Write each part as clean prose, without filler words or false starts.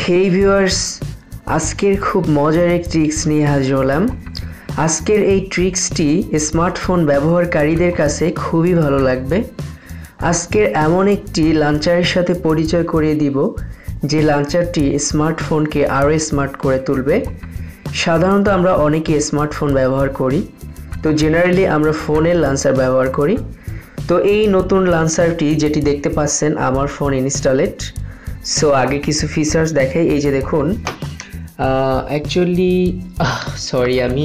হেই viewers, আজকের খুব মজার এক ট্রিক্স নিয়ে হাজির হলাম। আজকের এই ট্রিক্সটি স্মার্টফোন ব্যবহারকারীদের কাছে খুবই ভালো লাগবে। আজকের এমন একটি লাঞ্চারের সাথে পরিচয় করিয়ে দিব যে লাঞ্চারটি স্মার্টফোনকে আরও স্মার্ট করে তুলবে। সাধারণত আমরা অনেকে স্মার্টফোন ব্যবহার করি, তো জেনারেলি আমরা ফোনের লাঞ্চার ব্যবহার করি। তো এই নতুন লাঞ্চারটি যেটি দেখতে পাচ্ছেন আমার ফোন ইনস্টলেড। সো আগে কিছু ফিচার্স দেখাই। এই যে দেখুন, অ্যাকচুয়ালি আমি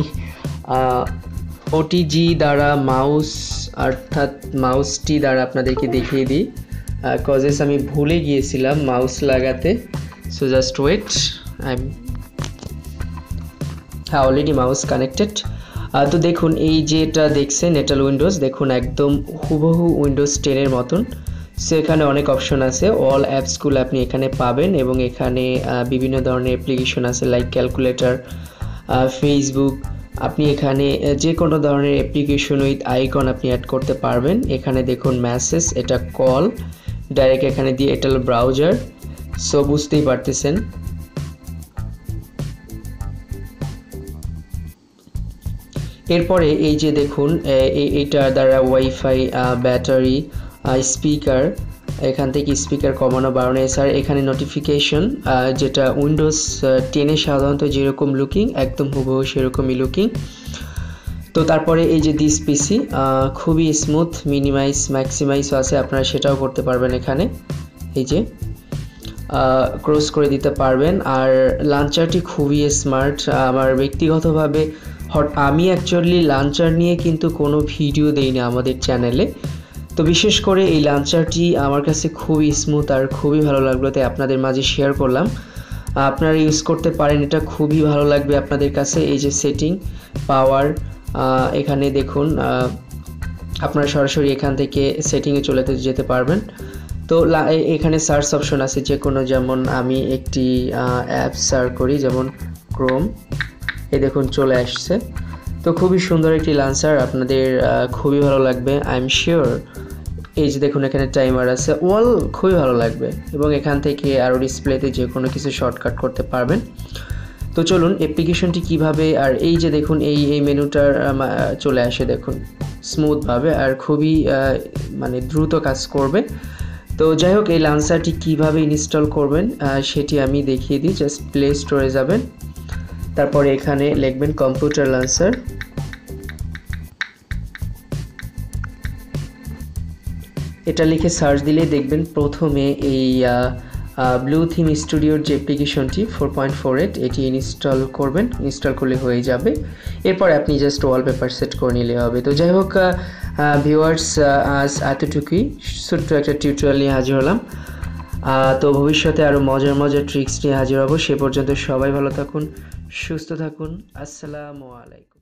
ওটিজি দ্বারা মাউস অর্থাৎ মাউসটি দ্বারা আপনাদেরকে দেখিয়ে দিই, কজেস আমি ভুলে গিয়েছিলাম মাউস লাগাতে। So just wait, already mouse connected. তো দেখুন, এই যে এটা দেখছেন এটা উইন্ডোজ, দেখুন একদম হুবহু উইন্ডোজ 10-এর মতন। সো এখানে অনেক অপশন আছে, অল অ্যাপসগুলো আপনি এখানে পাবেন এবং এখানে বিভিন্ন ধরনের অ্যাপ্লিকেশন আছে লাইক ক্যালকুলেটর, ফেসবুক। আপনি এখানে যে কোনো ধরনের অ্যাপ্লিকেশন উইথ আইকন আপনি অ্যাড করতে পারবেন। এখানে দেখুন মেসেজ, এটা কল ডাইরেক্ট এখানে দিয়ে, এটা হলো ব্রাউজার। সো বুঝতেই পারতেছেন। এরপরে এই যে দেখুন, এইটার দ্বারা ওয়াইফাই, ব্যাটারি, স্পিকার, এখান থেকে স্পিকার কমানো বাড়ানো। এছাড়া এখানে নোটিফিকেশন, যেটা উইন্ডোজ 10-এ সাধারণত যেরকম লুকিং একদম হুবহু সেরকমই লুকিং। তো তারপরে এই যে দিস পিসি, খুবই স্মুথ, মিনিমাইজ ম্যাক্সিমাইজও আছে, আপনারা সেটাও করতে পারবেন। এখানে এই যে ক্রস করে দিতে পারবেন। আর লাঞ্চারটি খুবই স্মার্ট। আমার ব্যক্তিগতভাবে আমি অ্যাকচুয়ালি লাঞ্চার নিয়ে কিন্তু কোনো ভিডিও দেই না আমাদের চ্যানেলে। তো বিশেষ করে এই লাঞ্চারটি আমার কাছে খুবই স্মুথ আর খুবই ভালো লাগলো, তাই আপনাদের মাঝে শেয়ার করলাম। আপনারা ইউজ করতে পারেন, এটা খুবই ভালো লাগবে আপনাদের কাছে। এই যে সেটিং, পাওয়ার, এখানে দেখুন আপনারা সরাসরি এখান থেকে সেটিংয়ে চলে যেতে পারবেন। তো এখানে সার্চ অপশন আছে যে কোনো, যেমন আমি একটি অ্যাপ সার্চ করি, যেমন ক্রোম, এই দেখুন চলে আসছে। তো খুবই সুন্দর একটি লাঞ্চার, আপনাদের খুবই ভালো লাগবে আই এম শিওর। এই যে দেখুন এখানে টাইমার আছে, খুবই ভালো লাগবে এবং এখান থেকে আরও ডিসপ্লেতে যে কোনো কিছু শর্টকাট করতে পারবেন। তো চলুন অ্যাপ্লিকেশনটি কিভাবে, আর এই যে দেখুন এই মেনুটার চলে আসে দেখুন স্মুথভাবে আর খুবই মানে দ্রুত কাজ করবে। তো যাই হোক, এই লাঞ্চারটি কিভাবে ইনস্টল করবেন সেটি আমি দেখিয়ে দিই। জাস্ট প্লে স্টোরে যাবেন, তারপরে এখানে লিখবেন কম্পিউটার লাঞ্চার। এটা লিখে সার্চ দিলে দেখবেন প্রথমে এই ব্লু থিম স্টুডিওর যে অ্যাপ্লিকেশনটি 4.48 এটি ইনস্টল করবেন। ইনস্টল করলে হয়ে যাবে। এরপর আপনি জাস্ট ওয়ালপেপার সেট করে নিলে হবে। তো যাই হোক ভিউয়ার্স, আজ এতটুকুই, ছোট্ট একটা টিউটোরিয়াল নিয়ে হাজির হলাম। তো ভবিষ্যতে আরও মজার ট্রিক্স নিয়ে হাজির হব। সে পর্যন্ত সবাই ভালো থাকুন, সুস্থ থাকুন। আসসালামু আলাইকুম।